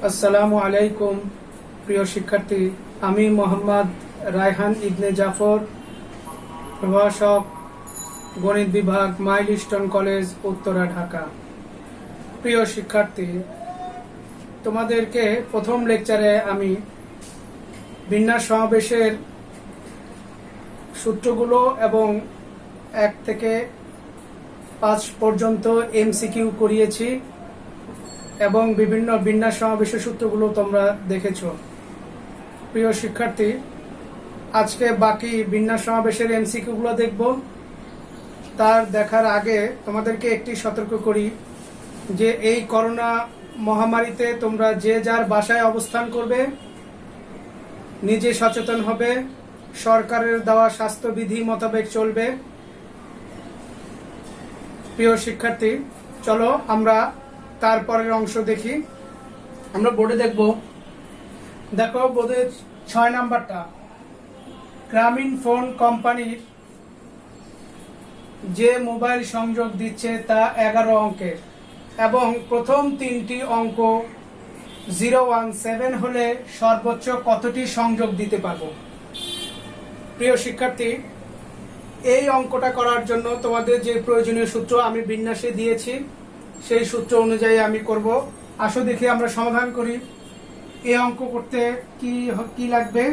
আসসালামু আলাইকুম প্রিয় শিক্ষার্থী, আমি মোহাম্মদ রায়হান ইবনে জাফর, প্রভাষক, গণিত বিভাগ, মাইলস্টোন কলেজ, উত্তরা, ঢাকা। প্রিয় শিক্ষার্থী, তোমাদেরকে প্রথম লেকচারে আমি বিন্যাস সমাবেশের সূত্রগুলো এবং 1 থেকে 5 পর্যন্ত এমসিকিউ করিয়েছি এবং বিভিন্ন বিন্যাস সমাবেশের সূত্রগুলো তোমরা দেখেছো। প্রিয় শিক্ষার্থী, আজকে বাকি বিন্যাস সমাবেশের এমসিকিউগুলো দেখব। তার দেখার আগে তোমাদেরকে একটি সতর্ক করি যে এই করোনা মহামারীতে তোমরা যে যার বাসায় অবস্থান করবে, নিজে সচেতন হবে, সরকারের দেওয়া স্বাস্থ্যবিধি মোতাবেক চলবে। প্রিয় শিক্ষার্থী, চলো আমরা তারপরের অংশ দেখি। আমরা বোর্ডে দেখো বোর্ডের 6 নাম্বারটা, গ্রামীণ ফোন কোম্পানির যে মোবাইল সংযোগ দিচ্ছে তা 11 অঙ্কের এবং প্রথম 3টি অঙ্ক 017 হলে সর্বোচ্চ কতটি সংযোগ দিতে পারবো? প্রিয় শিক্ষার্থী, এই অঙ্কটা করার জন্য তোমাদের যে প্রয়োজনীয় সূত্র আমি বিন্যাসে দিয়েছি, সেই সূত্র অনুযায়ী আমি করব। আসো দেখি আমরা সমাধান করি। এই অঙ্ক করতে কি লাগবে?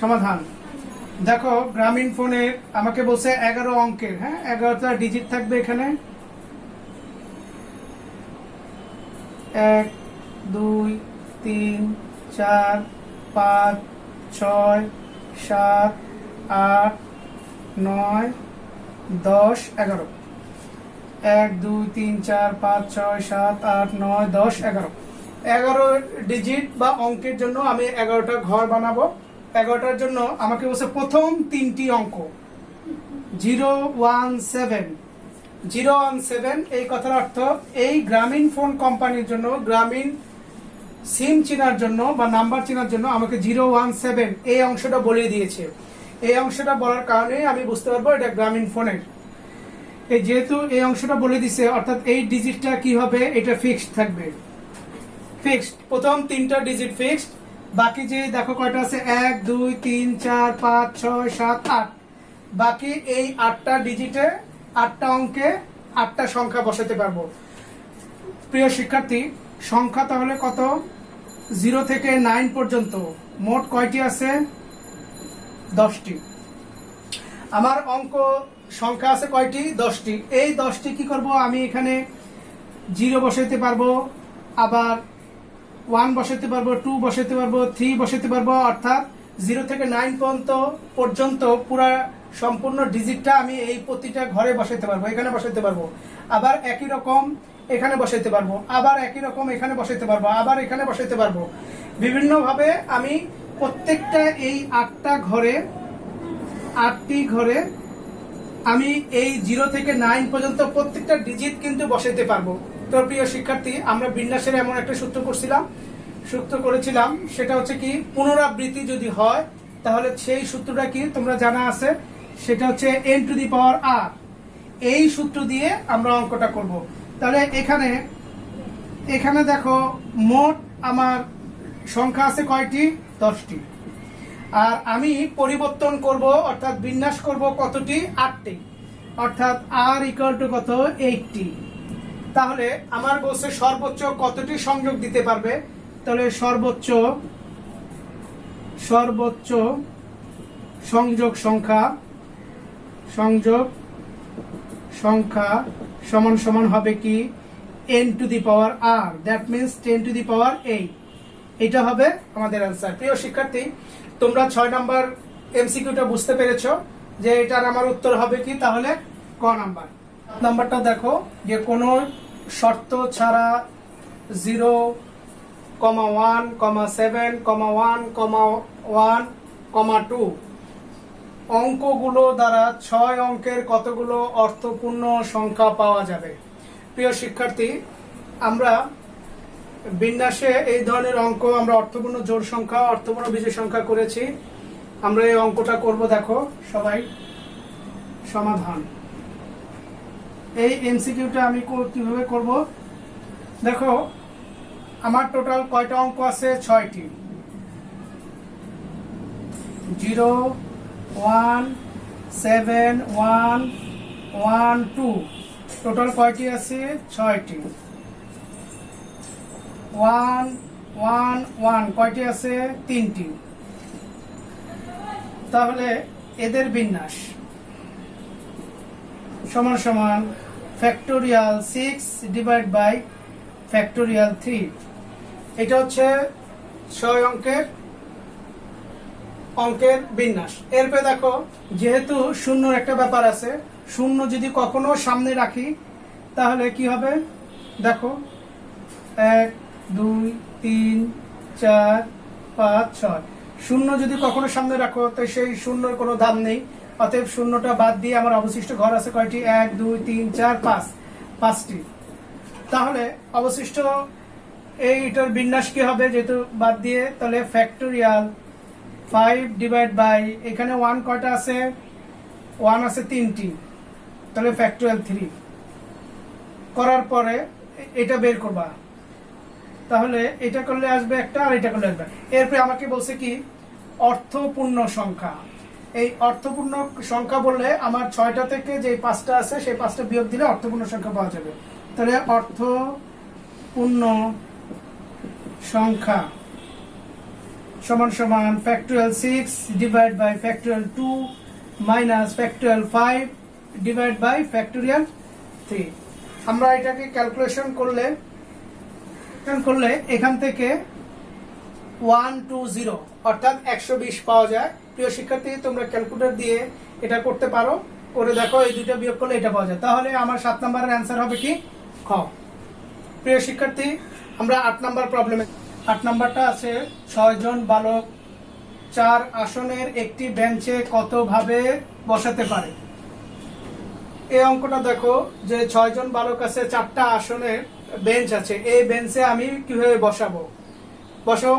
সমাধান দেখো, গ্রামীণ ফোনের আমাকে বলছে 11 অঙ্কের, 11টা ডিজিট থাকবে এখানে। 1 2 3 4 5 6 7 8 9 10 11। 1 2 3 4 5 6 7 8 9 10 11। 11 ডিজিট বা অঙ্কের জন্য আমি 11টা ঘর বানাবো। 11টার জন্য আমাকে বলছে প্রথম 3টি অঙ্ক 017। এই কথার অর্থ এই গ্রামীণ ফোন কোম্পানির জন্য, গ্রামীণ সিম চেনার জন্য বা নাম্বার চেনার জন্য আমাকে 017 এই অংশটা বলে দিয়েছে। এই অংশটা বলার কারণে আমি বুঝতে পারবো এটা গ্রামীণ ফোনের। এই যেহেতু এই অংশটা বলে দিছে, অর্থাৎ এই ডিজিটটা কি হবে, এটা ফিক্সড থাকবে। ফিক্সড, প্রথম 3টা ডিজিট ফিক্সড। বাকি যে দেখো কয়টা আছে, 1 2 3 4 5 6 7 8। বাকি এই 8টা ডিজিটে 8টা অঙ্কে 8টা সংখ্যা বসাতে পারবো। প্রিয় শিক্ষার্থী, সংখ্যা তাহলে কত? 0 থেকে 9 পর্যন্ত মোট কয়টি আছে? 10টি। আমার অঙ্ক সংখ্যা আছে কয়টি? 10টি। এই 10টি কি করব, আমি এখানে 0 বসাইতে পারবো, আবার 1 বসাইতে পারবো, 2 বসাইতে পারবো, 3 বসাইতে পারবো। অর্থাৎ 0 থেকে 9 পর্যন্ত পুরা সম্পূর্ণ ডিজিটটা আমি এই প্রতিটা ঘরে বসাইতে পারবো, এখানে বসাইতে পারবো। আবার একই রকম এখানে বসাইতে পারবো, আবার একই রকম এখানে বসাইতে পারবো, আবার এখানে বসাইতে পারবো। বিভিন্নভাবে আমি প্রত্যেকটা এই 8টি ঘরে আমি এই 0 থেকে 9 পর্যন্ত প্রত্যেকটা ডিজিট কিন্তু বসাইতে পারবো। তো প্রিয় শিক্ষার্থী, আমরা বিন্যাসের এমন একটা সূত্র করেছিলাম, সেটা হচ্ছে কি, পুনরাবৃত্তি যদি হয় তাহলে সেই সূত্রটা কি তোমরা জানা আছে, সেটা হচ্ছে n to the power r। এই সূত্র দিয়ে আমরা অঙ্কটা করব। তাহলে এখানে দেখো মোট আমার সংখ্যা আছে কয়টি? 10টি। আর আমি পরিবর্তন করব, অর্থাৎ বিন্যাস করব কতটি? 8টি। অর্থাৎ r ইকুয়াল টু কত? 80। তাহলে আমার বলছে সর্বোচ্চ কতটি সংযোগ দিতে পারবে? তাহলে সর্বোচ্চ সংযোগ সংখ্যা সমান হবে কি? n to the power r, that means 10 to the power 8। এটা হবে আমাদের অ্যান্সার। প্রিয় শিক্ষার্থী, তোমরা 6 নাম্বার এমসিকিউটা বুঝতে পেরেছো যে এটার আমার উত্তর হবে কি? তাহলে ক নাম্বার। নাম্বারটা দেখো, যে কোনো শর্ত ছাড়া 0,1,7,1,2 অঙ্কগুলো দ্বারা 6 অঙ্কের কতগুলো অর্থপূর্ণ সংখ্যা পাওয়া যাবে? প্রিয় শিক্ষার্থী, আমরা বিন্যাসে এই ধরনের অঙ্ক আমরা অর্থপূর্ণ জোড় সংখ্যা, অর্থপূর্ণ বিজোড় সংখ্যা করেছি। আমরা এই অঙ্কটা করব। দেখো সবাই, সমাধান। এই এমসিকিউটা আমি কিভাবে করব? দেখো আমার টোটাল কয়টা অঙ্ক আছে? 6টি। 0 1 7 1 1 2 টোটাল কয়টি আছে? 6টি। 1 1 1 কয়টি আছে? 3টি। তাহলে এদের বিন্যাস সমান সমান ফ্যাক্টোরিয়াল 6 ডিভাইড বাই ফ্যাক্টোরিয়াল 3। এটা হচ্ছে 6 অঙ্কের বিন্যাস। এরপরে দেখো, যেহেতু শূন্যর একটা ব্যাপার আছে, শূন্য যদি কখনো সামনে রাখি তাহলে কি হবে? দেখো 1 2 3 4 5 6 শূন্য যদি কখনো সামনে রাখো তো সেই শূন্যর কোনো দাম নেই। অতএব শূন্যটা বাদ দিয়ে আমার অবশিষ্ট ঘর আছে কয়টি? 1 2 3 4 5, 5টি। তাহলে অবশিষ্ট এইটার বিন্যাস কি হবে? যেহেতু বাদ দিয়ে, তাহলে ফ্যাক্টোরিয়াল 5 ডিভাইড বাই, এখানে 1 কয়টা আছে? 1 আছে 3টি, তাহলে ফ্যাক্টোরিয়াল 3 করার পরে এটা বের করবা। তাহলে এটা করলে আসবে একটা, আর এটা করলে আসবে। এরপরে আমাকে বলছে কি? অর্থপূর্ণ সংখ্যা। এই অর্থপূর্ণ সংখ্যা বললে আমার 6টা থেকে যে 5টা আছে সেই 5টা বিয়োগ দিলে অর্থপূর্ণ সংখ্যা পাওয়া যাবে। তাহলে অর্থপূর্ণ সংখ্যা সমান সমান factorial 6 divide by factorial 2 minus factorial 5 divide by factorial 3। আমরা এটাকে ক্যালকুলেশন করলে এখান থেকে 120 অর্থাৎ 120 পাওয়া যায়। প্রিয় শিক্ষার্থী, তোমরা ক্যালকুলেটর দিয়ে এটা করতে পারো, করে দেখো এই দুইটা বিয়োগ করলে এটা পাওয়া যায়। তাহলে আমার 7 নম্বরের অ্যান্সার হবে কি? খ। প্রিয় শিক্ষার্থী, আমরা 8 নম্বর প্রবলেমে 8 নম্বরটা আছে 6 জন বালক 4 আসনের একটি বেঞ্চে কতভাবে বসাতে পারে। এই অঙ্কটা দেখো যে 6 জন বালক আছে, 4টা আসনের বেঞ্চ আছে। এই বেঞ্চে আমি কিভাবে বসাবো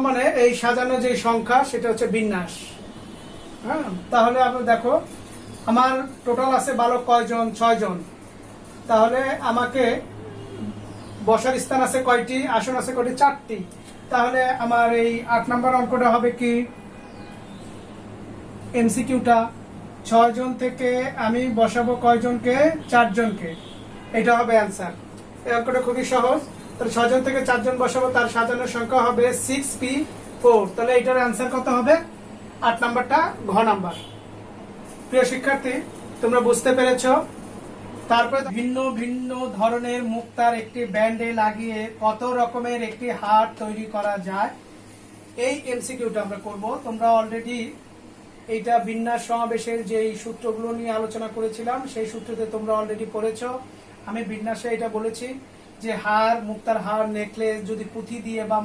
মানে এই সাজানো যে সংখ্যা সেটা হচ্ছে বিন্যাস। হ্যাঁ, তাহলে আপনি দেখো আমার টোটাল আছে বালক কয়জন? 6 জন। তাহলে আমাকে বসার স্থান আছে কয়টি? আসন আছে কয়টি? 4টি। তাহলে আমার এই 8 নম্বর অঙ্কটা হবে কি? এমসিকিউটা 6 জন থেকে আমি বসাবো কয়জনকে? 4 জনকে। এটা হবে অ্যান্সার। এই অঙ্কটা খুবই সহজ। তাহলে 6 জন থেকে 4 জন বসাবো, তার সাজানোর সংখ্যা হবে 6p4। তাহলে এটার অ্যান্সার কত হবে? 8 নাম্বারটা ঘ নাম্বার। প্রিয় শিক্ষার্থী, তোমরা বুঝতে পেরেছো? তারপরে ভিন্ন ভিন্ন ধরনের মুক্তার একটি ব্যান্ডে লাগিয়ে কত রকমের একটি হার তৈরি করা যায়, এই এমসিকিউটা আমরা করব। তোমরা অলরেডি এইটা বিন্যাস সমাবেশের যে সূত্রগুলো নিয়ে আলোচনা করেছিলাম সেই সূত্রতে তোমরা অলরেডি পড়েছো। আমি বিন্যাসে এটা বলেছি যে হার, মুক্তার হার, নেকলেস যদি পুঁথি দিয়ে বা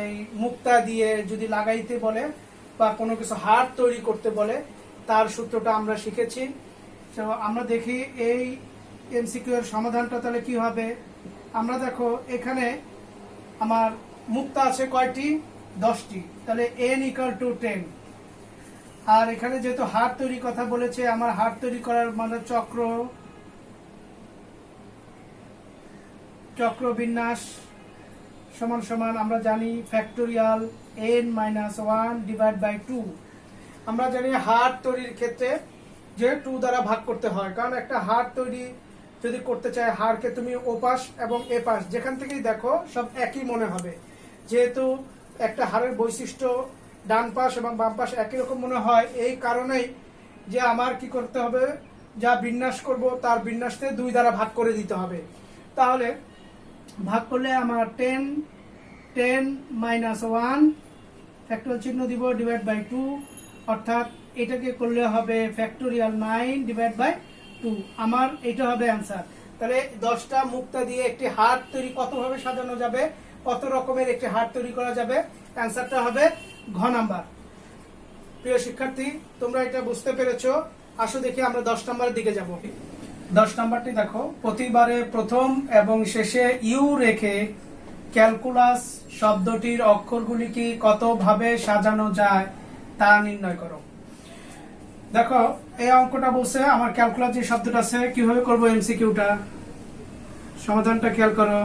এই মুক্তা দিয়ে যদি লাগাইতে বলে বা কোনো কিছু হার তৈরি করতে বলে, তার সূত্রটা আমরা শিখেছি। তো আমরা দেখি এই এমসিকিউ এর সমাধানটা তাহলে কি হবে। আমরা দেখো এখানে আমার মুক্তা আছে কয়টি? 10টি। তাহলে n = 10। আর এখানে যেহেতু হার তৈরি কথা বলেছে, আমার হার তৈরি করার মানে চক্র বিন্যাস সমান সমান আমরা জানি ফ্যাক্টোরিয়াল n-1 ডিভাইড বাই 2। আমরা জানি হার তৈরির ক্ষেত্রে যে 2 দ্বারা ভাগ করতে হয়, কারণ একটা হার তৈরি যদি করতে চায়, হারকে তুমি ওপাশ এবং এপাশ যেখান থেকেই দেখো সব একই মনে হবে। যেহেতু একটা হারের বৈশিষ্ট্য ডান পাশ এবং বাম পাশ একই রকম মনে হয়, এই কারণেই যে আমার কি করতে হবে, যা বিন্যাস করব তার বিন্যাসকে 2 দ্বারা ভাগ করে দিতে হবে। তাহলে ভাগ করলে আমার 10-1 ফ্যাক্টোরিয়াল চিহ্ন দিব ডিভাইড বাই 2, অর্থাৎ এটাকে করলে হবে ফ্যাক্টোরিয়াল 9 ডিভাইড বাই 2। আমার এটা হবে অ্যান্সার। তাহলে 10টা মুক্তা দিয়ে একটি হার তৈরি কতভাবে সাজানো যাবে, কত রকমের একটি হার তৈরি করা যাবে, অ্যান্সারটা হবে ঘ নাম্বার। প্রিয় শিক্ষার্থী, তোমরা এটা বুঝতে পেরেছো? আসো দেখি আমরা 10 নম্বরের দিকে যাব। 10 নম্বরটি দেখো, প্রতিবারে প্রথম এবং শেষে ইউ রেখে ক্যালকুলাস শব্দটির অক্ষরগুলিকে কতভাবে সাজানো যায় তা নির্ণয় করো। দেখো এই অঙ্কটা বলছে আমার ক্যালকুলাস যে শব্দটা আছে কিভাবে করব এমসিকিউটা, সমাধানটা খেয়াল করো।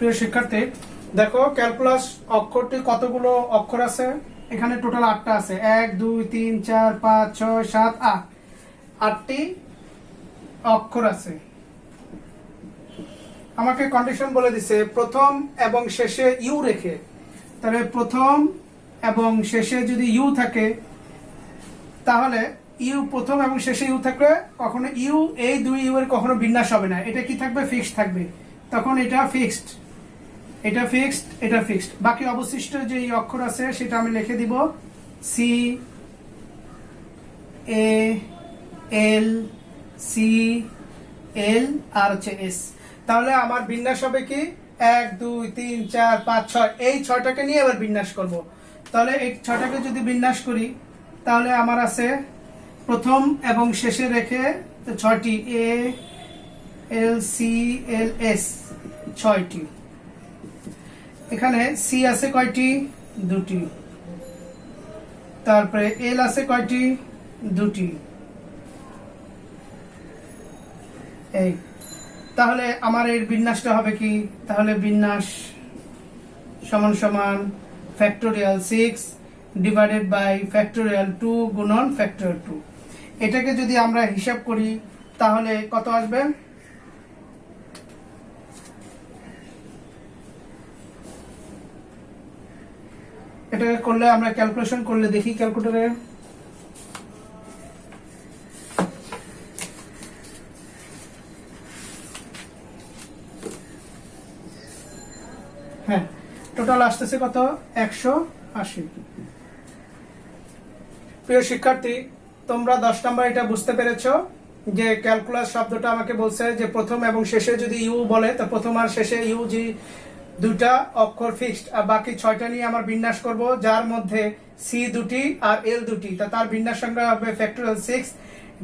প্রিয় শিক্ষার্থী, দেখো ক্যালকুলাস অক্ষরটি কতগুলো অক্ষর আছে? এখানে টোটাল 8টা আছে। 1 2 3 4 5 6 7 8, 8টি অক্ষর আছে। আমাকে কন্ডিশন বলে দিছে প্রথম এবং শেষে ইউ রেখে, তাহলে প্রথম এবং শেষে যদি ইউ থাকে তাহলে ইউ প্রথম এবং শেষে ইউ থাকলে কখনো ইউ এই দুই ইউ এর কখনো বিন্যাস হবে না, এটা কি থাকবে? ফিক্সড থাকবে। তখন এটা ফিক্সড, এটা ফিক্সড, এটা ফিক্সড। বাকি অবশিষ্ট যে অক্ষর আছে সেটা আমি লিখে দিব সি এ এল সি এল আর হচ্ছে এস। তাহলে আমার বিন্যাস হবে কি 1 2 3 4 5 6, এই 6টাকে নিয়ে এবার বিন্যাস করব। তাহলে এই 6টাকে যদি বিন্যাস করি তাহলে আমার আছে প্রথম এবং শেষে রেখে 6টি এ এল সি এল এস, 6টি। এখানে সি আছে কয়টি? 2টি। তারপরে এল আছে কয়টি? 2টি। এই তাহলে আমার এর বিন্যাসটা হবে কি? তাহলে বিন্যাস সমান সমান ফ্যাক্টোরিয়াল 6 ডিভাইডেড বাই ফ্যাক্টোরিয়াল 2 গুণন ফ্যাক্টোরিয়াল 2। এটাকে যদি আমরা হিসাব করি তাহলে কত আসবে? এটাকে করলে আমরা ক্যালকুলেশন করলে দেখি ক্যালকুলেটরে। হ্যাঁ, টোটাল আসতেছে কত? 180। প্রিয় শিক্ষার্থী, তোমরা 10 নম্বর এটা বুঝতে পেরেছো যে ক্যালকুলাস শব্দটা আমাকে বলছে যে প্রথম এবং শেষে যদি ইউ বলে তো প্রথম আর শেষে ইউ যে দুটা অক্ষর ফিক্সড, আর বাকি 6টা নিয়ে আমার বিন্যাস করব, যার মধ্যে সি 2টি আর এল 2টি। তা তার বিন্যাস সংখ্যা হবে ফ্যাক্টোরিয়াল 6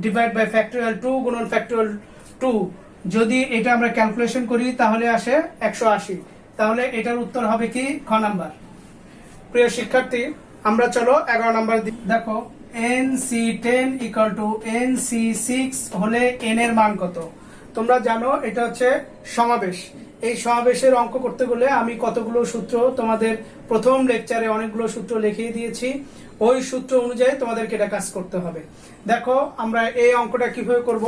ডিভাইড বাই ফ্যাক্টোরিয়াল 2 গুণন ফ্যাক্টোরিয়াল 2। যদি এটা আমরা ক্যালকুলেশন করি তাহলে আসে 180। তাহলে এটার উত্তর হবে কি? খ নাম্বার। প্রিয় শিক্ষার্থী, আমরা চলো 11 নাম্বার। দেখো NC10 ইকুয়াল টু NC6 হলে n এর মান কত? তোমরা জানো এটা হচ্ছে সমাবেশ। এই সমাবেশের অঙ্ক করতে গেলে আমি কতগুলো সূত্র তোমাদের প্রথম লেকচারে অনেকগুলো সূত্র লিখিয়ে দিয়েছি, ওই সূত্র অনুযায়ী তোমাদেরকে এটা কাজ করতে হবে। দেখো আমরা এই অঙ্কটা কিভাবে করব।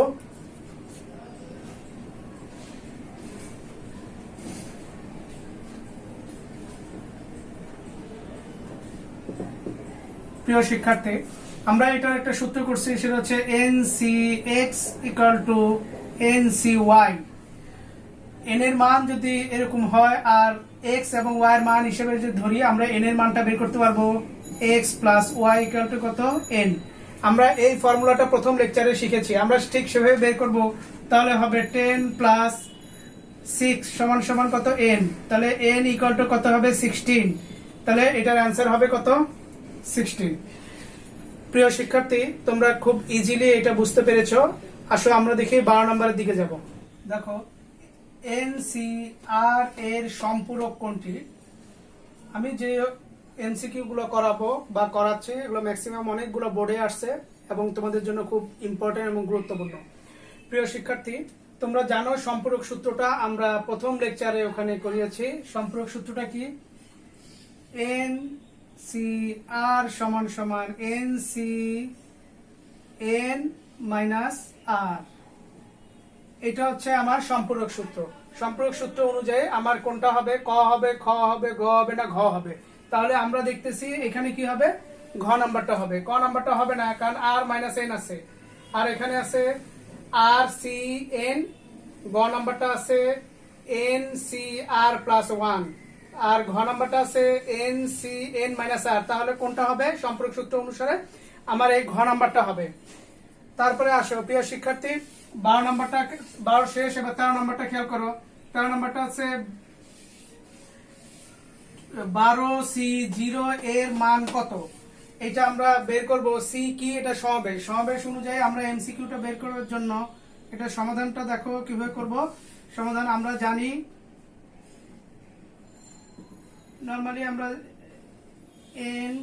প্রিয় শিক্ষার্থী, আমরা এটার একটা সূত্র করছি, সেটা হচ্ছে NCX equal to NCY। n এর মান যদি এরকম হয় আর x এবং y এর মান হিসেবে যদি ধরি, আমরা n এর মানটা বের করতে পারবো x plus y equal to কত? n। আমরা এই ফর্মুলাটা প্রথম লেকচারে শিখেছি, আমরা ঠিক সেভাবে বের করব। তাহলে হবে 10 প্লাস 6 সমান সমান কত? n। তাহলে n ইকুয়াল টু কত হবে? 16। তাহলে এটার অ্যান্সার হবে কত? 16। প্রিয় শিক্ষার্থী, তোমরা খুব ইজিলি এটা বুঝতে পেরেছো। আসো আমরা দেখি 12 নম্বরের দিকে যাব। দেখো NCR এর সম্পূরক কোনটি? আমি যে এমসিকিউ গুলো করাবো বা করাচ্ছি এগুলো ম্যাক্সিমাম অনেকগুলো বোর্ডে আসছে এবং তোমাদের জন্য খুব ইম্পর্টেন্ট এবং গুরুত্বপূর্ণ। প্রিয় শিক্ষার্থী, তোমরা জানো সম্পূরক সূত্রটা আমরা প্রথম লেকচারে ওখানে করিয়েছি। সম্পূরক সূত্রটা কি? NCR সমান সমান NCN মাইনাস R। এটা হচ্ছে আমার সম্পূরক সূত্র। সম্পূরক সূত্র অনুযায়ী আমার কোনটা হবে? ক হবে, খ হবে, গ হবে না ঘ হবে? তাহলে আমরা দেখতেছি এখানে কি হবে? ঘ নাম্বারটা হবে। ক নাম্বারটা হবে না, কারণ আর মাইনাস এন আছে, আর এখানে আছে আর সি এন। গ নাম্বারটা আছে এন সি আর প্লাস 1, আর ঘ নাম্বারটা আছে এন সি এন মাইনাস আর। তাহলে কোনটা হবে? সম্পূরক সূত্র অনুসারে আমার এই ঘ নাম্বারটা হবে। তারপরে আসো প্রিয় শিক্ষার্থী, 12 নাম্বারটা 12 শেষ, এবার 13 নাম্বারটা খেয়াল করো। 13 নাম্বারটা আছে 12C0 এর মান কত? এটা আমরা বের করব। সি কি? এটা সমাবেশ। সমাবেশ অনুযায়ী আমরা এমসিকিউটা বের করার জন্য এটা সমাধানটা দেখো কিভাবে করব। সমাধান আমরা জানি, নরমালি আমরা এন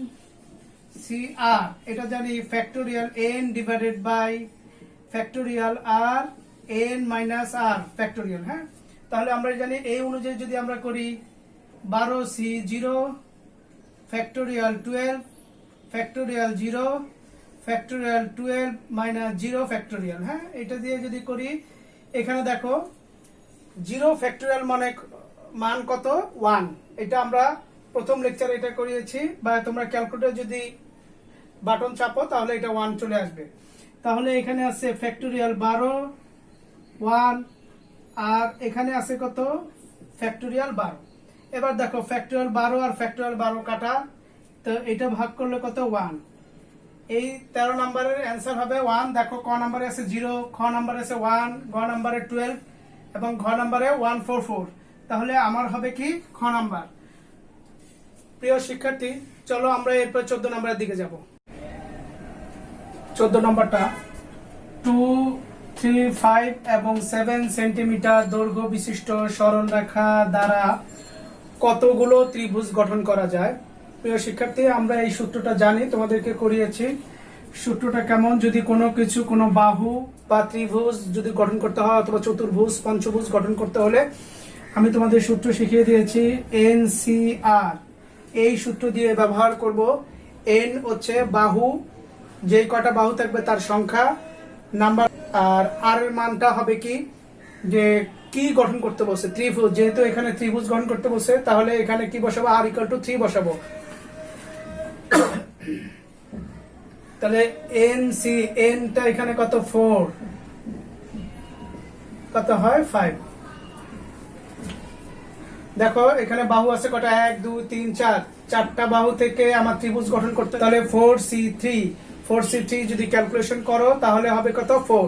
সি আর এটা জানি factorial n divided by factorial r n minus r factorial. হ্যাঁ, তাহলে আমরা জানি এই অনুযায়ী যদি আমরা করি 12c 0 factorial 12 factorial 0 factorial 12 minus 0 factorial. হ্যাঁ, এটা দিয়ে যদি করি, এখানে দেখো 0 ফ্যাক্টোরিয়াল মানে মান কত 1। এটা আমরা প্রথম লেকচারে এটা করিয়েছি, বা তোমরা ক্যালকুলেটর যদি বাটন চাপো তাহলে এটা 1 চলে আসবে। তাহলে এখানে আছে ফ্যাক্টোরিয়াল 12 1, আর এখানে আছে কত ফ্যাক্টোরিয়াল 12। এবার দেখো ফ্যাক্টোরিয়াল 12 আর ফ্যাক্টোরিয়াল 12 কাটা, তো এটা ভাগ করলে কত 1। এই 13 নম্বরের অ্যান্সার হবে 1। দেখো ক নম্বরে আছে 0, খ নম্বরে আছে 1, গ নম্বরে 12 এবং ঘ নম্বরে 144। তাহলে আমার হবে কি খ নাম্বার। প্রিয় শিক্ষার্থী, চলো আমরা এরপর 14 নম্বরের দিকে যাব। 14 নম্বরটা 2, 3, 5 এবং 7 সেন্টিমিটার দৈর্ঘ্য বিশিষ্ট সরল রেখা দ্বারা কতগুলো ত্রিভুজ গঠন করা যায়। প্রিয় শিক্ষার্থী, আমরা এই সূত্রটা জানি, তোমাদেরকে করিয়েছি। সূত্রটা কেমন, যদি কোনো বাহু বা ত্রিভুজ যদি গঠন করতে হয় অথবা চতুর্ভুজ পঞ্চভুজ গঠন করতে হলে আমি তোমাদের সূত্র শিখিয়ে দিয়েছি NCR। এই সূত্র দিয়ে ব্যবহার করব। N হচ্ছে বাহু, যে কটা বাহু থাকবে তার সংখ্যা, নাম্বার, আর R এর মানটা হবে কি, যে কি গঠন করতে বসে ত্রিভুজ, যেহেতু এখানে ত্রিভুজ গঠন করতে বসে তাহলে এখানে কি বসাবো, R = 3 বসাবো। তাহলে N টা এখানে কত 4, কত হয় 5। দেখো এখানে বাহু আছে কটা 1 2 3 4, চারটা বাহু থেকে আমার ত্রিভুজ গঠন করতে, তাহলে 4C3 যদি ক্যালকুলেশন করো তাহলে হবে কত 4।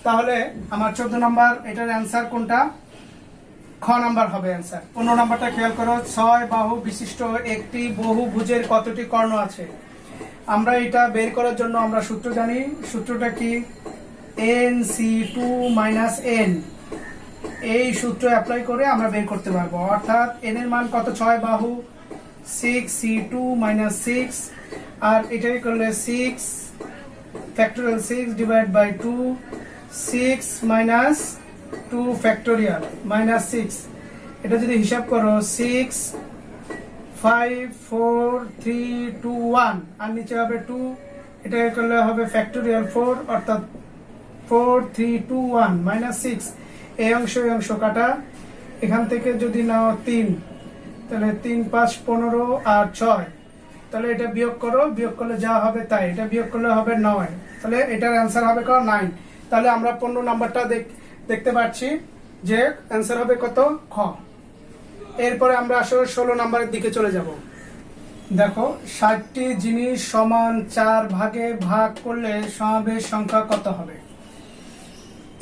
তাহলে আমার 14 নাম্বার এটার অ্যান্সার কোনটা, খ নাম্বার হবে অ্যান্সার। 15 নাম্বারটা খেয়াল করো, 6 বাহু বিশিষ্ট একটি বহুভুজের কতটি কর্ণ আছে। আমরা এটা বের করার জন্য আমরা সূত্র জানি। সূত্রটা কি, NC2 - N। এই সূত্র অ্যাপ্লাই করে আমরা বের করতে পারবো। অর্থাৎ n এর মান কত, 6 বাহু 6C2 - 6, আর এটাই করলে 6 factorial 6 divide by 2, 6 minus 2 factorial minus 6। এটা যদি হিসাব করো 6 5 4 3 2 1, আর নিচে হবে 2, এটা করলে হবে ফ্যাক্টোরিয়াল 4, অর্থাৎ 4 3 2 1 মাইনাস 6। এই অংশ কাটা, এখান থেকে যদি নাও 3, তাহলে 3 5 15 আর 6, তাহলে এটা বিয়োগ করো, বিয়োগ করলে যা হবে তাই, এটা বিয়োগ করলে হবে 9, তাহলে এটার অ্যান্সার হবে কত 9। তাহলে আমরা 15 নাম্বারটা দেখতে পাচ্ছি যে অ্যান্সার হবে কত খ। এরপরে আমরা আসলে 16 নাম্বারের দিকে চলে যাব। দেখো 60টি জিনিস সমান 4 ভাগে ভাগ করলে সমাবেশ সংখ্যা কত হবে।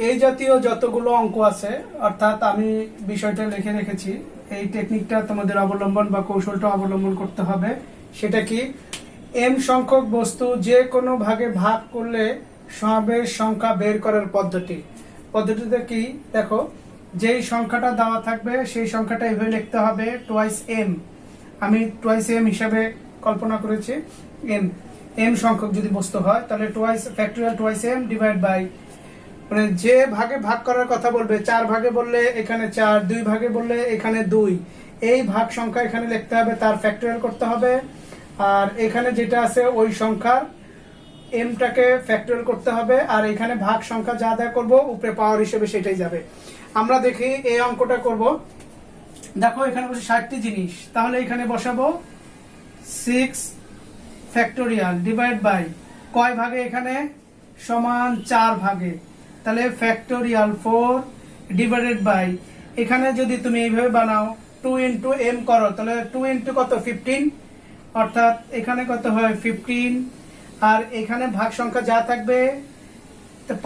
এই জাতীয় যতগুলো অঙ্ক আছে, অর্থাৎ আমি বিষয়টা লিখে রেখেছি, এই টেকনিকটা তোমাদের অবলম্বন বা কৌশলটা অবলম্বন করতে হবে। সেটা কি, m সংখ্যক বস্তু যে কোনো ভাগে ভাগ করলে সমাবেশ সংখ্যা বের করার পদ্ধতিতে কি, দেখো যেই সংখ্যাটা দেওয়া থাকবে সেই সংখ্যাটা এইভাবে লিখতে হবে টুয়াইস m। আমি টুয়াইস m হিসাবে কল্পনা করেছি। m সংখ্যক যদি বস্তু হয় তাহলে twice factorial twice m divide by, মানে যে ভাগে ভাগ করার কথা বলবে, 4 ভাগে বললে এখানে 4, 2 ভাগে বললে এখানে 2, এই ভাগ সংখ্যা এখানে লিখতে হবে, তার ফ্যাক্টোরিয়াল করতে হবে। আর এখানে যেটা আছে ওই সংখ্যার এমটাকে ফ্যাক্টোরিয়াল করতে হবে, আর এখানে ভাগ সংখ্যা যা দেয়া করবো উপরে পাওয়ার হিসেবে সেটাই যাবে। আমরা দেখি এই অঙ্কটা করব। দেখো এখানে বসে 60টি জিনিস, তাহলে এখানে বসাবো 6 ফ্যাক্টোরিয়াল ডিভাইড বাই কয় ভাগে, এখানে সমান 4 ভাগে, তাহলে ফ্যাক্টোরিয়াল 4 ডিভাইডেড বাই, এখানে যদি তুমি এইভাবে বানাও 2 ইন্টু m করো তাহলে 2 ইন্টু কত 15, অর্থাৎ এখানে কত হয় 15, আর এখানে ভাগ সংখ্যা যা থাকবে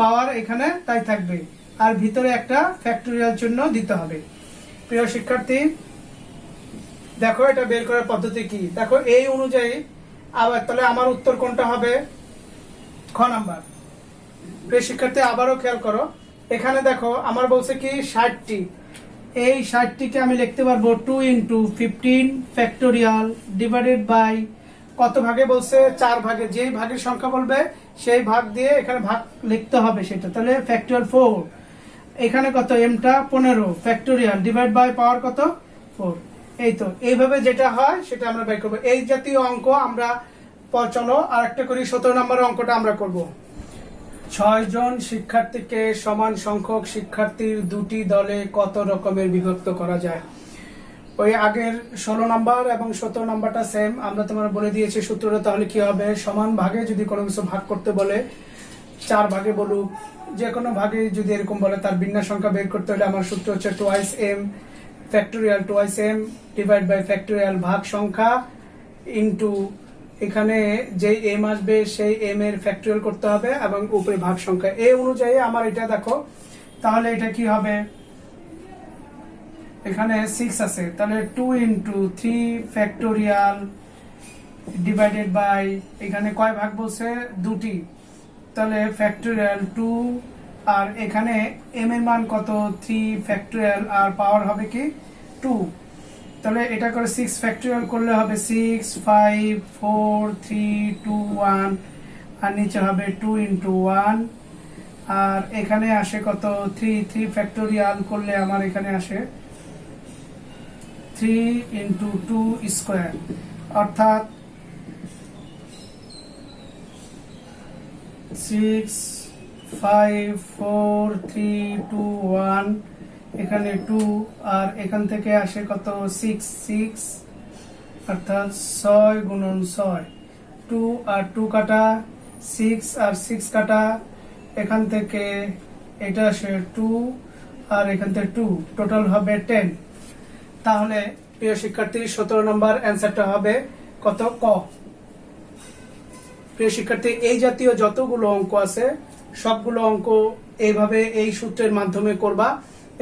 পাওয়ার এখানে তাই থাকবে, আর ভিতরে একটা ফ্যাক্টোরিয়াল চিহ্ন দিতে হবে। প্রিয় শিক্ষার্থী, দেখো এটা বের করার পদ্ধতি কি, দেখো এই অনুযায়ী আবার, তাহলে আমার উত্তর কোনটা হবে, খ নাম্বার। প্রিয় শিক্ষার্থী আবারও খেয়াল করো, এখানে দেখো আমার বলছে কি 60টি, এই 60টিকে আমি লিখতে পারবো 2 ইন্টু 15 ফ্যাক্টোরিয়াল ডিভাইডেড বাই, কত ভাগে বলছে 4 ভাগে, যেই ভাগের সংখ্যা বলবে সেই ভাগ দিয়ে এখানে ভাগ লিখতে হবে সেটা, তাহলে ফ্যাক্টোরিয়াল 4, এখানে কত এমটা 15 ফ্যাক্টোরিয়াল ডিভাইড বাই পাওয়ার কত 4। এই তো এইভাবে যেটা হয় সেটা আমরা বের করবো। এই জাতীয় অঙ্ক আমরা চলো আর একটা করি। 17 নম্বরের অঙ্কটা আমরা করব। 6 জন শিক্ষার্থীকে সমান সংখ্যক শিক্ষার্থীর দুটি দলে কত রকমের বিভক্ত করা যায়। ওই আগের 16 নম্বর এবং 17 নম্বরটা সেম, আমরা তোমার বলে দিয়েছি সূত্রটা। তাহলে কি হবে, সমান ভাগে যদি কোনো কিছু ভাগ করতে বলে, 4 ভাগে বলুক, যে কোনো ভাগে যদি এরকম বলে, তার বিন্যাস সংখ্যা বের করতে হলে আমার সূত্র হচ্ছে twice M factorial twice M divide by factorial ভাগ সংখ্যা ইনটু এখানে যে এম আসবে সেই এম এর ফ্যাক্টোরিয়াল করতে হবে এবং উপরে ভাগ সংখ্যা। এই অনুযায়ী আমার এটা দেখো, তাহলে এটা কি হবে, এখানে 6 আছে, তাহলে 2 ইন্টু 3 ফ্যাক্টোরিয়াল ডিভাইডেড বাই, এখানে কয় ভাগ বলছে, দুটি, তাহলে ফ্যাক্টোরিয়াল 2, আর এখানে এম এর মান কত 3 ফ্যাক্টোরিয়াল, আর পাওয়ার হবে কি 2। তাহলে এটা করে 6 ফ্যাক্টোরিয়াল করলে হবে 6 5 4 3 2 1, আর নিচে হবে 2 ইন্টু 1, আর এখানে আসে কত 3 ফ্যাক্টোরিয়াল করলে আমার এখানে আসে 3 ইন্টু 2 স্কোয়ার, অর্থাৎ 6 5 4 3 2 1, এখানে 2, আর এখান থেকে আসে কত 6 অর্থাৎ 6 গুণন 6, 2 আর 2 কাটা, 6 আর 6 কাটা, এখান থেকে এটা আসে 2, আর এখান থেকে 2, টোটাল হবে 10। তাহলে প্রিয় শিক্ষার্থী 17 নম্বর অ্যান্সারটা হবে কত, ক। প্রিয় শিক্ষার্থী, এই জাতীয় যতগুলো অঙ্ক আছে সবগুলো অঙ্ক এইভাবে এই সূত্রের মাধ্যমে করবা।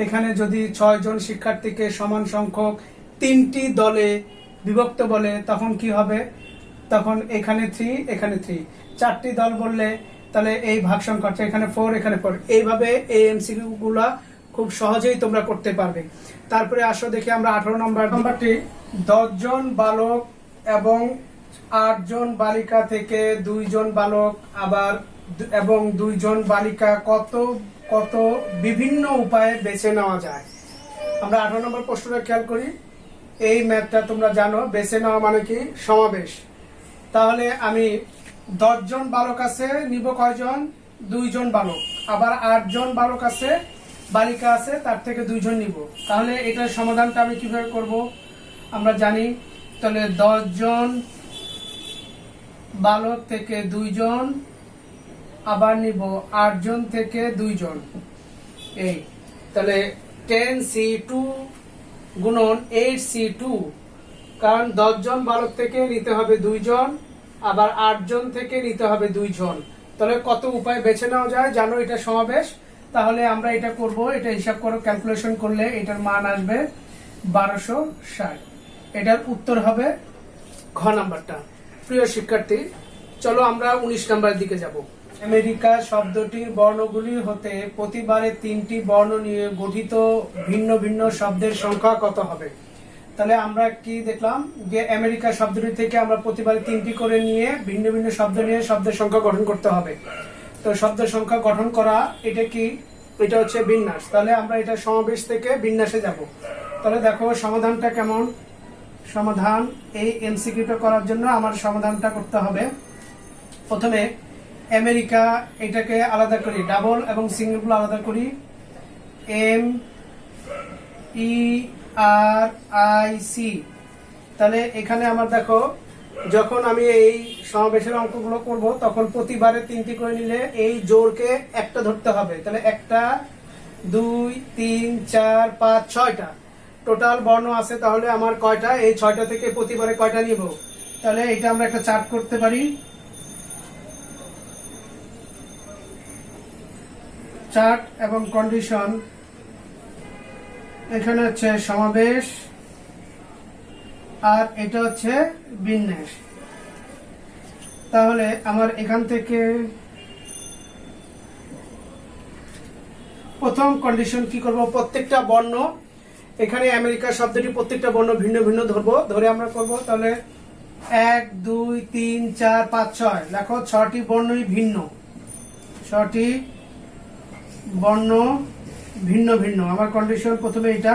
এখানে যদি 6 জন শিক্ষার্থীকে সমান সংখ্যক 3টি দলে বিভক্ত বলে তখন কি হবে, তখন এখানে 3 এখানে 3, 4টি দল বললে তাহলে এই ভাগ সংখ্যা, এখানে 4 এখানে 4, এইভাবে এই এমসিকিউ গুলা খুব সহজেই তোমরা করতে পারবে। তারপরে আসো দেখি আমরা 18 নম্বরটি, 10 জন বালক এবং 8 জন বালিকা থেকে 2 জন বালক এবং 2 জন বালিকা কত কত বিভিন্ন উপায়ে বেছে নেওয়া যায়। আমরা 18 নম্বর প্রশ্নটা খেয়াল করি। এই ম্যাথটা তোমরা জানো, বেছে নেওয়া মানে কি, সমাবেশ। তাহলে আমি 10 জন বালক আছে, নিব কয়জন, 2 জন বালক, আবার 8 জন বালক আছে, বালিকা আছে, তার থেকে 2 জন নিব। তাহলে এটার সমাধানটা আমি কিভাবে করব, আমরা জানি। তাহলে 10 জন বালক থেকে 2 জন, আবার নিব 8 জন থেকে 2 জন, এই তাহলে 10C2 গুণন 8C2, কারণ 10 জন বালক থেকে নিতে হবে 2 জন, আবার 8 জন থেকে নিতে হবে 2 জন। তাহলে কত উপায় বেছে নেওয়া যায় জানো, এটা সমাবেশ। তাহলে আমরা এটা করব, এটা হিসাব করো, ক্যালকুলেশন করলে এটার মান আসবে 1260। এটার উত্তর হবে ঘ নাম্বারটা। প্রিয় শিক্ষার্থী, চলো আমরা 19 নাম্বারের দিকে যাব। আমেরিকা শব্দটির বর্ণগুলি হতে প্রতিবারে 3টি বর্ণ নিয়ে গঠিত ভিন্ন ভিন্ন শব্দের সংখ্যা কত হবে। তাহলে আমরা কি দেখলাম যে আমেরিকা শব্দটি থেকে আমরা প্রতিবারে 3টি করে নিয়ে ভিন্ন ভিন্ন শব্দ নিয়ে শব্দের সংখ্যা গঠন করতে হবে। তো শব্দের সংখ্যা গঠন করা, এটা কি, এটা হচ্ছে বিন্যাস। তাহলে আমরা এটা সমাবেশ থেকে বিন্যাসে যাব। তাহলে দেখো সমাধানটা কেমন। সমাধান, এই এমসিকিউটা করার জন্য আমার সমাধানটা করতে হবে। প্রথমে আমেরিকা, এটাকে আলাদা করি, ডাবল এবং সিঙ্গেলগুলো আলাদা করি, MERIC। তাহলে এখানে আমার দেখো, যখন আমি এই সমাবেশের অঙ্কগুলো করব তখন প্রতিবারে 3টি করে নিলে এই জোরকে একটা ধরতে হবে। তাহলে 1 2 3 4 5 6টা টোটাল বর্ণ আছে। তাহলে আমার কয়টা, এই 6টা থেকে প্রতিবারে কয়টা নিব। তাহলে এটা আমরা একটা চার্ট করতে পারি, চার্ট এবং কন্ডিশন। এখানে হচ্ছে সমাবেশ আর এটা হচ্ছে বিন্যাস। তাহলে আমার এখান থেকে প্রথম কন্ডিশন কি করব, প্রত্যেকটা বর্ণ, এখানে আমেরিকা শব্দটি প্রত্যেকটা বর্ণ ভিন্ন ভিন্ন ধরবো, ধরে আমরা করব। তাহলে 1 2 3 4 5 6, দেখো 6টি বর্ণই ভিন্ন, 6টি বর্ণ ভিন্ন ভিন্ন, আমার কন্ডিশন প্রথমে এটা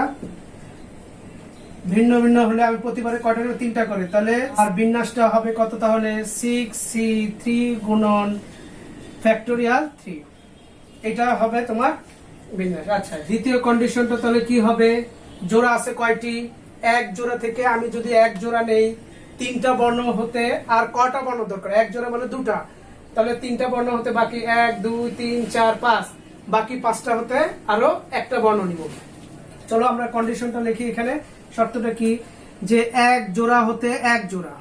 ভিন্ন ভিন্ন হলে আমি প্রতিবারে কয়টা করে 3টা করে, তাহলে আর বিন্যাসটা হবে কত, তাহলে 6c3 গুণন ফ্যাক্টোরিয়াল 3, এটা হবে তোমার বিন্যাস। আচ্ছা, দ্বিতীয় কন্ডিশনটা তাহলে কি হবে, জোড়া আছে কয়টি, এক জোড়া থেকে আমি যদি এক জোড়া নেই, 3টা বর্ণ হতে আর কয়টা বর্ণ দরকার, এক জোড়া মানে 2টা, তাহলে 3টা বর্ণ হতে বাকি 1 2 3 4 5, বাকি 5টা হতে আরো একটা বর্ণ নিব। চলো আমরা কন্ডিশনটা লিখি এখানে। শর্তটা কি, যে এক জোড়া হতে এক জোড়া,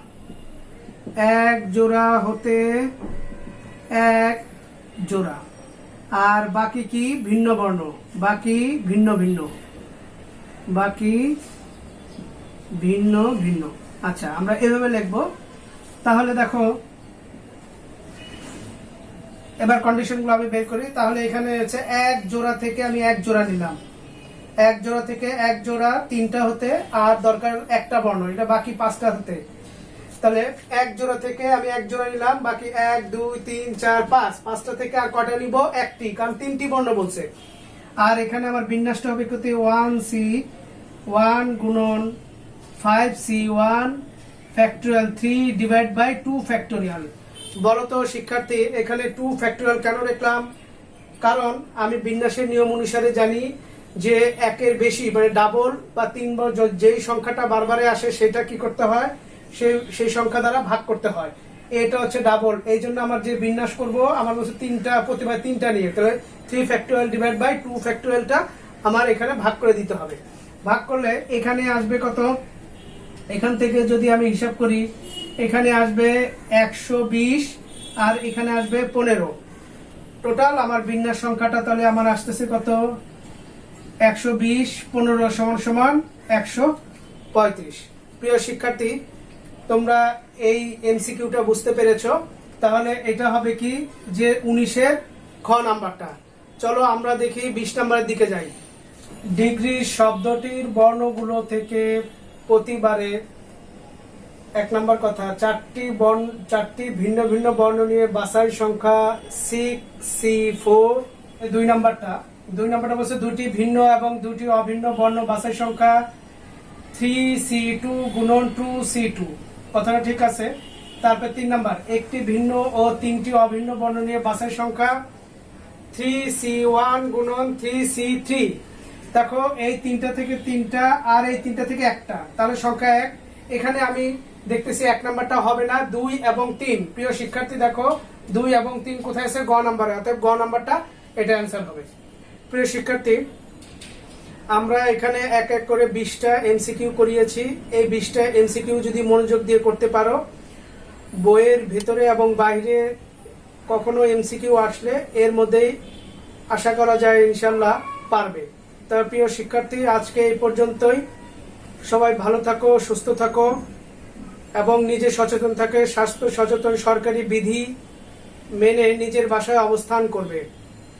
এক জোড়া হতে এক জোড়া, আর বাকি কি ভিন্ন বর্ণ, বাকি ভিন্ন ভিন্ন, বাকি ভিন্ন ভিন্ন। আচ্ছা, আমরা এভাবে লিখবো। তাহলে দেখো এবার কন্ডিশনগুলো আমি বের করি। তাহলে এখানে হচ্ছে এক জোড়া থেকে আমি এক জোড়া নিলাম, এক জোড়া থেকে এক জোড়া 3টা হতে আর দরকার একটা বর্ণ, এটা বাকি 5টা হতে, তাহলে এক জোড়া থেকে আমি এক জোড়া নিলাম, বাকি 1 2 3 4 5, 5টা থেকে আর কয়টা নিব, একটি, কারণ 3টি বর্ণ বলছে। আর এখানে আমার বিন্যাসটা হবে কত, 1c1 গুণন 5c1 factorial 3 divide by 2 factorial. বলতো শিক্ষার্থী, এখানে 2 ফ্যাক্টোরিয়াল কেন লিখলাম, কারণ আমি বিন্যাসের নিয়ম অনুসারে জানি যে একের বেশি মানে ডাবল বা 3 বার যেই সংখ্যাটা বারবারে আসে সেটা কি করতে হয়, সেই সংখ্যা দ্বারা ভাগ করতে হয়। এটা হচ্ছে ডাবল, এই জন্য আমার যে বিন্যাস করব আমার হচ্ছে 3টা, প্রতিবার 3টা নিয়ে, তাহলে 3 ফ্যাক্টোরিয়াল ডিভাইড বাই 2 ফ্যাক্টোরিয়ালটা আমার এখানে ভাগ করে দিতে হবে। ভাগ করলে এখানে আসবে কত, এখান থেকে যদি আমি হিসাব করি, এখানে আসবে 120 আর এখানে আসবে 15, টোটাল আমার বিন্যাস সংখ্যাটা তাহলে আমার আসতেছে কত, 120 15 সমান সমান 135। প্রিয় শিক্ষার্থী, তোমরা এই এমসিকিউটা বুঝতে পেরেছো। তাহলে এটা হবে কি, যে 19-এর খ নাম্বারটা। চলো আমরা দেখি 20 নাম্বারের দিকে যাই। ডিগ্রি শব্দটির বর্ণগুলো থেকে প্রতিবারে 1 নাম্বার কথা, 4টি ভিন্ন ভিন্ন বর্ণ নিয়ে বাছাই সংখ্যা 6c4। 2 নাম্বারটা বলছে 2টি ভিন্ন এবং 2টি অভিন্ন বর্ণ বাছাই সংখ্যা 3c2 গুণন 2c2, কথাটা ঠিক আছে। তারপর 3 নাম্বার, একটি ভিন্ন ও 3টি অভিন্ন বর্ণ নিয়ে বাছাই সংখ্যা 3c1 গুণন 3c3। দেখো এই 3টা থেকে 3টা আর এই 3টা থেকে একটা, তাহলে সংখ্যা 1। এখানে আমি দেখতেছি 1 নাম্বারটা হবে না, 2 এবং 3। প্রিয় শিক্ষার্থী দেখো 2 এবং 3 কোথায় আছে, গ নাম্বারে, অতএব গ নাম্বারটা এটা অ্যান্সার হবে। প্রিয় শিক্ষার্থী, আমরা এখানে এক এক করে 20টা এমসিকিউ করিয়েছি। এই 20টা এমসিকিউ যদি মনোযোগ দিয়ে করতে পারো, বইয়ের ভিতরে এবং বাইরে কখনো এমসিকিউ আসলে এর মধ্যেই আশা করা যায় ইনশাল্লাহ পারবে। তবে প্রিয় শিক্ষার্থী, আজকে এই পর্যন্তই। সবাই ভালো থাকো, সুস্থ থাকো এবং নিজে সচেতন থাকে। স্বাস্থ্য সচেতন সরকারি বিধি মেনে নিজের বাসায় অবস্থান করবে।